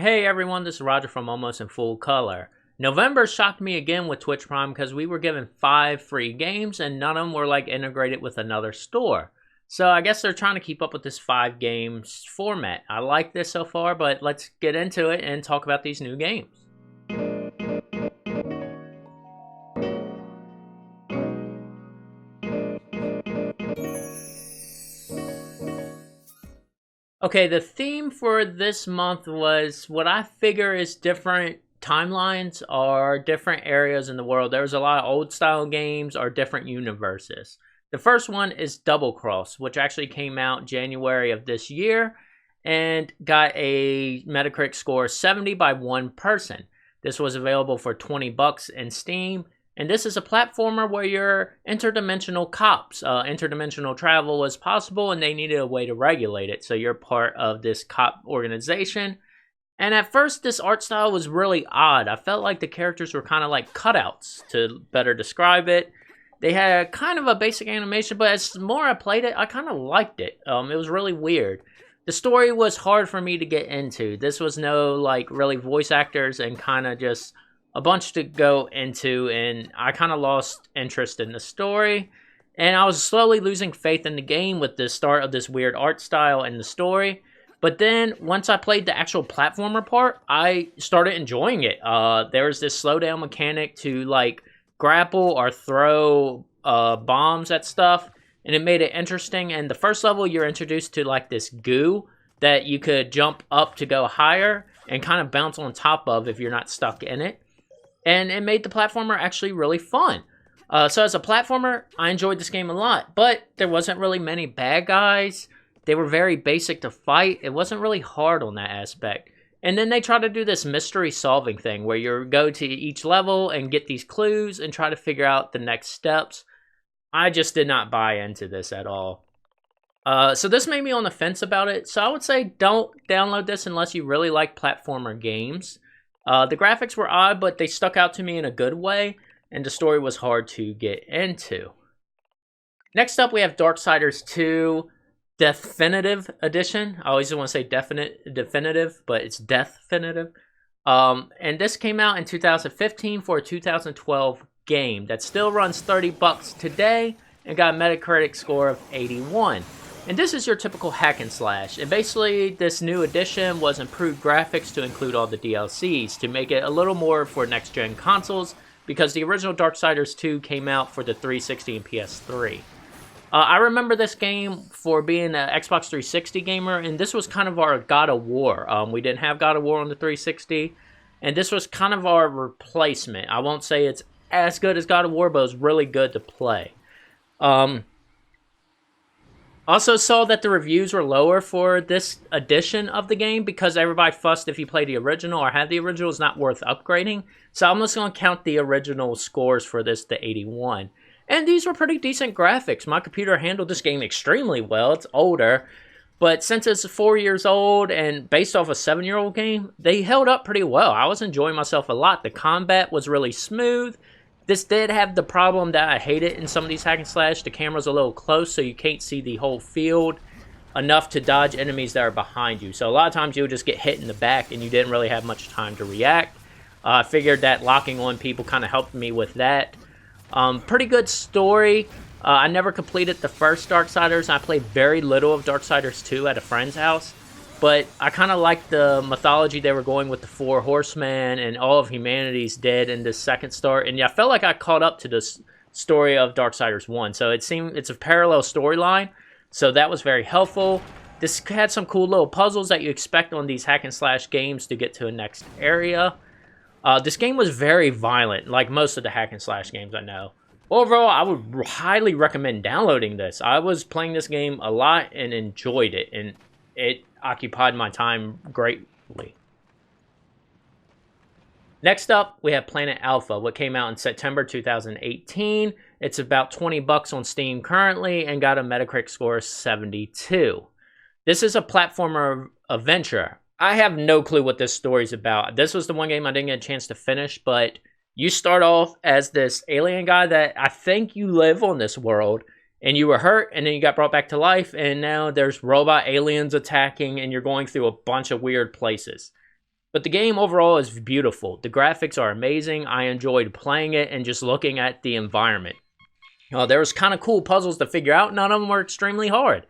Hey everyone, this is Roger from Almost in Full Color. November shocked me again with Twitch Prime because we were given 5 free games and none of them were like integrated with another store. So I guess they're trying to keep up with this 5 games format. I like this so far, but let's get into it and talk about these new games. Okay, the theme for this month was what I figure is different timelines or different areas in the world. There's a lot of old style games or different universes. The first one is Double Cross, which actually came out January of this year and got a Metacritic score of 70 by one person. This was available for 20 bucks in Steam. And this is a platformer where you're interdimensional cops. Interdimensional travel was possible and they needed a way to regulate it. So you're part of this cop organization. And at first, this art style was really odd. I felt like the characters were kind of like cutouts, to better describe it. They had kind of a basic animation, but as more I played it, I kind of liked it. It was really weird. The story was hard for me to get into. This was no like really voice actors and kind of just a bunch to go into, and I kind of lost interest in the story, and I was slowly losing faith in the game with the start of this weird art style and the story. But then once I played the actual platformer part, I started enjoying it. There was this slowdown mechanic to like grapple or throw bombs at stuff, and it made it interesting. And the first level, you're introduced to like this goo that you could jump up to go higher and kind of bounce on top of if you're not stuck in it. And it made the platformer actually really fun. So as a platformer, I enjoyed this game a lot, but there wasn't really many bad guys. They were very basic to fight. It wasn't really hard on that aspect. And then they try to do this mystery solving thing where you go to each level and get these clues and try to figure out the next steps. I just did not buy into this at all. So this made me on the fence about it. So I would say don't download this unless you really like platformer games. The graphics were odd, but they stuck out to me in a good way, and the story was hard to get into. Next up, we have Darksiders 2 Definitive Edition. I always want to say definitive, but it's Definitive. And this came out in 2015 for a 2012 game that still runs 30 bucks today and got a Metacritic score of 81. And this is your typical hack and slash. And basically, this new edition was improved graphics to include all the DLCs to make it a little more for next-gen consoles, because the original Darksiders 2 came out for the 360 and PS3. I remember this game for being an Xbox 360 gamer, and this was kind of our God of War. We didn't have God of War on the 360, and this was kind of our replacement. I won't say it's as good as God of War, but it was really good to play. Also saw that the reviews were lower for this edition of the game because everybody fussed if you play the original or had the original, it's not worth upgrading. So I'm just going to count the original scores for this to 81. And these were pretty decent graphics. My computer handled this game extremely well. It's older, but since it's 4 years old and based off a 7-year-old game, they held up pretty well. I was enjoying myself a lot. The combat was really smooth. This did have the problem that I hated in some of these hack and slash. The camera's a little close, so you can't see the whole field enough to dodge enemies that are behind you. So a lot of times you'll just get hit in the back and you didn't really have much time to react. I figured that locking on people kind of helped me with that. Pretty good story. I never completed the first Darksiders. I played very little of Darksiders 2 at a friend's house. But I kind of liked the mythology they were going with the 4 horsemen and all of humanity's dead in this second start. And yeah, I felt like I caught up to this story of Darksiders 1. So it seemed it's a parallel storyline. So that was very helpful. This had some cool little puzzles that you expect on these hack and slash games to get to a next area. This game was very violent, like most of the hack and slash games I know. Overall, I would highly recommend downloading this. I was playing this game a lot and enjoyed it. And it occupied my time greatly. Next up, we have Planet Alpha, what came out in September 2018. It's about 20 bucks on Steam currently and got a Metacritic score of 72. This is a platformer adventure. I have no clue what this story's about. This was the one game I didn't get a chance to finish, but you start off as this alien guy that I think you live on this world, and you were hurt, and then you got brought back to life, and now there's robot aliens attacking, and you're going through a bunch of weird places. But the game overall is beautiful. The graphics are amazing. I enjoyed playing it and just looking at the environment. There was kind of cool puzzles to figure out. None of them were extremely hard.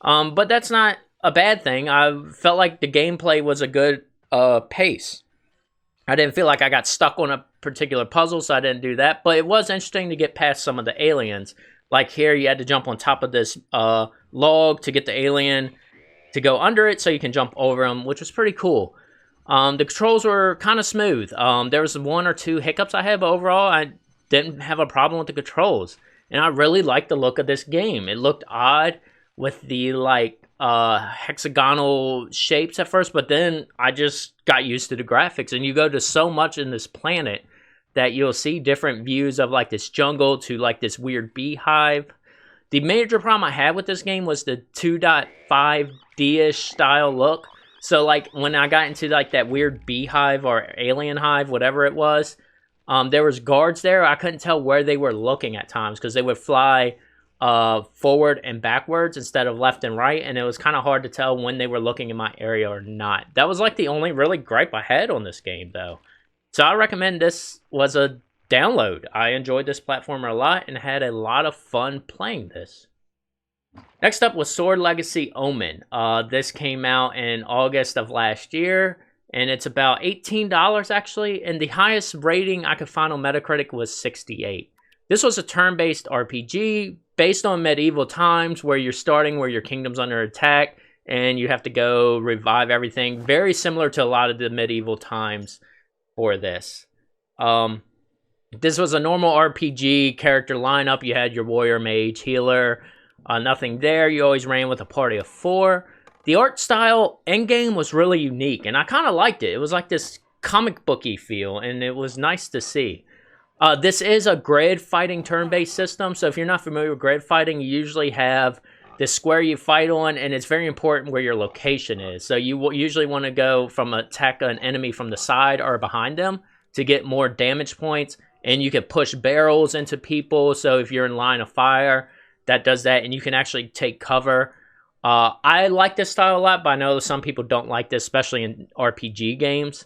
But that's not a bad thing. I felt like the gameplay was a good pace. I didn't feel like I got stuck on a particular puzzle, so I didn't do that. But it was interesting to get past some of the aliens. Like here, you had to jump on top of this log to get the alien to go under it so you can jump over them, which was pretty cool. The controls were kind of smooth. There was 1 or 2 hiccups I had, but overall, I didn't have a problem with the controls. And I really liked the look of this game. It looked odd with the, like, hexagonal shapes at first, but then I just got used to the graphics. And you go to so much in this planet that you'll see different views of, like, this jungle to, like, this weird beehive. The major problem I had with this game was the 2.5D-ish style look. So, like, when I got into, like, that weird beehive or alien hive, whatever it was, there was guards there. I couldn't tell where they were looking at times because they would fly forward and backwards instead of left and right, and it was kind of hard to tell when they were looking in my area or not. That was, like, the only really gripe I had on this game, though. So I recommend this was a download. I enjoyed this platformer a lot and had a lot of fun playing this. Next up was Sword Legacy Omen. This came out in August of last year, and it's about $18 actually, and the highest rating I could find on Metacritic was 68. This was a turn-based RPG based on medieval times where you're starting where your kingdom's under attack, and you have to go revive everything. Very similar to a lot of the medieval times for this. This was a normal RPG character lineup. You had your warrior, mage, healer, nothing there. You always ran with a party of 4. The art style in-game was really unique, and I kind of liked it. It was like this comic booky feel, and it was nice to see. This is a grid fighting turn-based system, so if you're not familiar with grid fighting, you usually have this square you fight on, and it's very important where your location is. So you usually want to go from attack an enemy from the side or behind them to get more damage points, and you can push barrels into people, so if you're in line of fire, that does that, and you can actually take cover. I like this style a lot, but I know some people don't like this, especially in RPG games.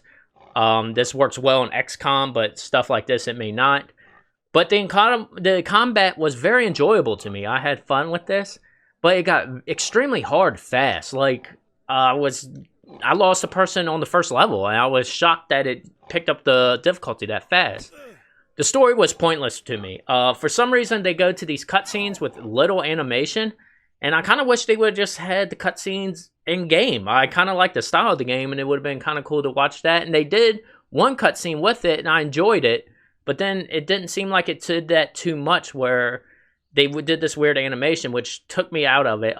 This works well in XCOM, but stuff like this, it may not. But the combat was very enjoyable to me. I had fun with this, but it got extremely hard fast. Like, I lost a person on the first level, and I was shocked that it picked up the difficulty that fast. The story was pointless to me. For some reason, they go to these cutscenes with little animation, and I kind of wish they would have just had the cutscenes in-game. I kind of like the style of the game, and it would have been kind of cool to watch that. And they did one cutscene with it, and I enjoyed it, but then it didn't seem like it did that too much where they did this weird animation, which took me out of it.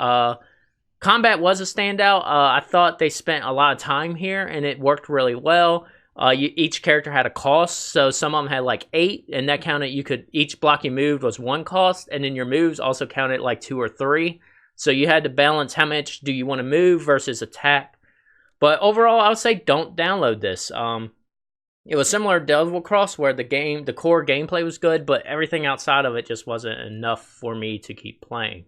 Combat was a standout. I thought they spent a lot of time here, and it worked really well. Each character had a cost, so some of them had like 8, and that counted. Each block you moved was 1 cost, and then your moves also counted like 2 or 3. So you had to balance how much do you want to move versus attack. But overall, I would say don't download this. It was similar to Devil Cross, where the core gameplay was good, but everything outside of it just wasn't enough for me to keep playing.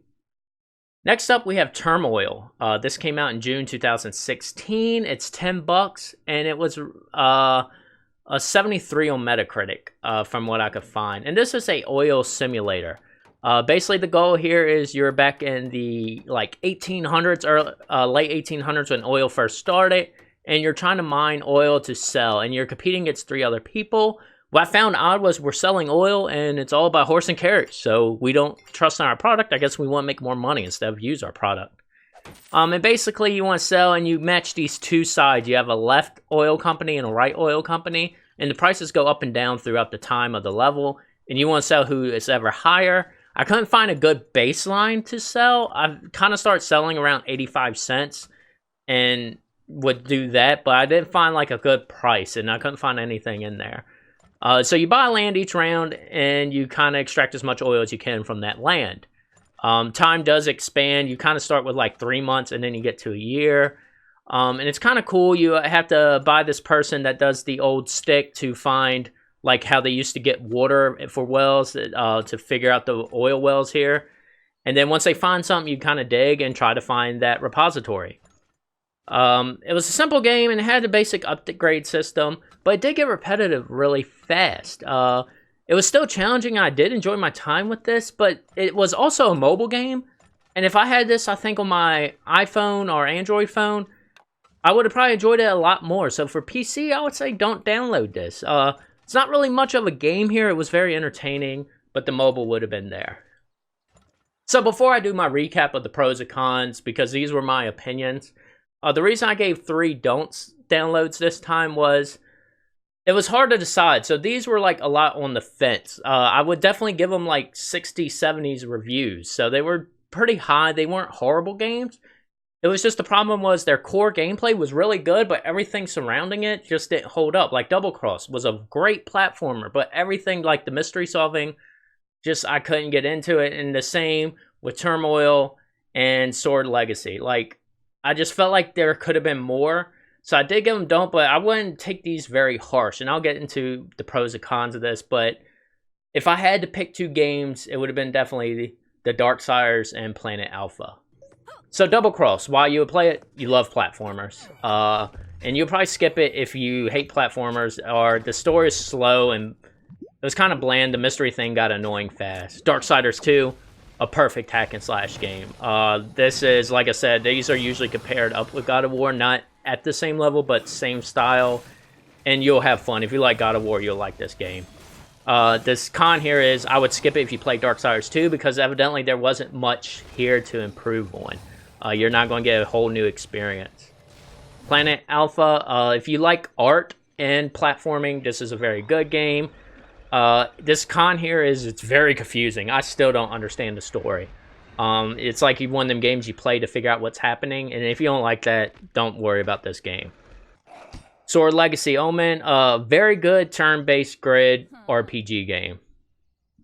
Next up, we have Turmoil. This came out in June 2016. It's $10, and it was a 73 on Metacritic, from what I could find. And this is a oil simulator. Basically, the goal here is you're back in the like 1800s or late 1800s when oil first started, and you're trying to mine oil to sell, and you're competing against 3 other people. What I found odd was we're selling oil, and it's all about horse and carriage, so we don't trust in our product. I guess we want to make more money instead of use our product. And basically, you want to sell, and you match these 2 sides. You have a left oil company and a right oil company, and the prices go up and down throughout the time of the level, and you want to sell who is ever higher. I couldn't find a good baseline to sell. I kind of started selling around 85 cents, and would do that, but I didn't find like a good price, and I couldn't find anything in there. So you buy land each round, and you kind of extract as much oil as you can from that land. Time does expand. You kind of start with like 3 months, and then you get to a year. And it's kind of cool. You have to buy this person that does the old stick to find like how they used to get water for wells to figure out the oil wells here. And then once they find something, you kind of dig and try to find that repository. It was a simple game and it had a basic upgrade system, but it did get repetitive really fast. It was still challenging. I did enjoy my time with this, but it was also a mobile game. And if I had this, I think, on my iPhone or Android phone, I would have probably enjoyed it a lot more. So for PC, I would say don't download this. It's not really much of a game here. It was very entertaining, but the mobile would have been there. So before I do my recap of the pros and cons, because these were my opinions, the reason I gave 3 don'ts downloads this time was it was hard to decide. So these were like a lot on the fence. I would definitely give them like 60, 70s reviews. So they were pretty high. They weren't horrible games. It was just the problem was their core gameplay was really good, but everything surrounding it just didn't hold up. Like Double Cross was a great platformer, but everything like the mystery solving, just I couldn't get into it. And the same with Turmoil and Sword Legacy. Like, I just felt like there could have been more. So I did give them don't, but I wouldn't take these very harsh. And I'll get into the pros and cons of this. But if I had to pick 2 games, it would have been definitely the Darksiders and Planet Alpha. So Double Cross, while you would play it, you love platformers. And you'll probably skip it if you hate platformers, or the story is slow and it was kind of bland. The mystery thing got annoying fast. Darksiders 2, a perfect hack and slash game. This is, like I said, these are usually compared up with God of War, not at the same level, but same style. And you'll have fun. If you like God of War, you'll like this game. This con here is I would skip it if you play Darksiders 2 because evidently there wasn't much here to improve on. You're not going to get a whole new experience. Planet Alpha, if you like art and platforming, this is a very good game. This con here is it's very confusing. I still don't understand the story. It's like one of them games you play to figure out what's happening, and if you don't like that, don't worry about this game. Sword Legacy Omen, very good turn-based grid RPG game.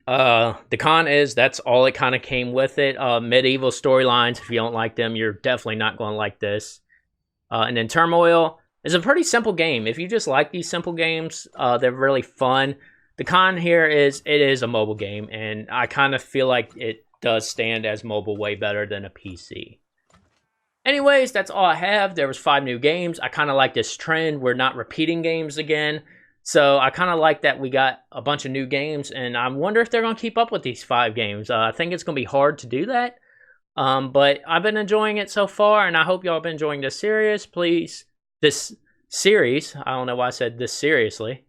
The con is that's all it kind of came with it. Medieval storylines, if you don't like them, you're definitely not going to like this. And then Turmoil is a pretty simple game. If you just like these simple games, they're really fun. The con here is it is a mobile game, and I kind of feel like it does stand as mobile way better than a PC. Anyways, that's all I have. There was 5 new games. I kind of like this trend. We're not repeating games again. So I kind of like that we got a bunch of new games, and I wonder if they're going to keep up with these 5 games. I think it's going to be hard to do that. But I've been enjoying it so far, and I hope y'all have been enjoying this series. Please, this series. I don't know why I said this seriously.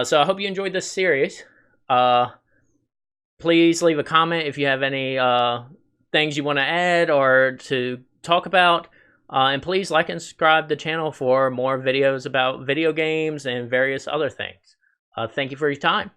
So I hope you enjoyed this series. Please leave a comment if you have any things you want to add or to talk about. And please like and subscribe to the channel for more videos about video games and various other things. Thank you for your time.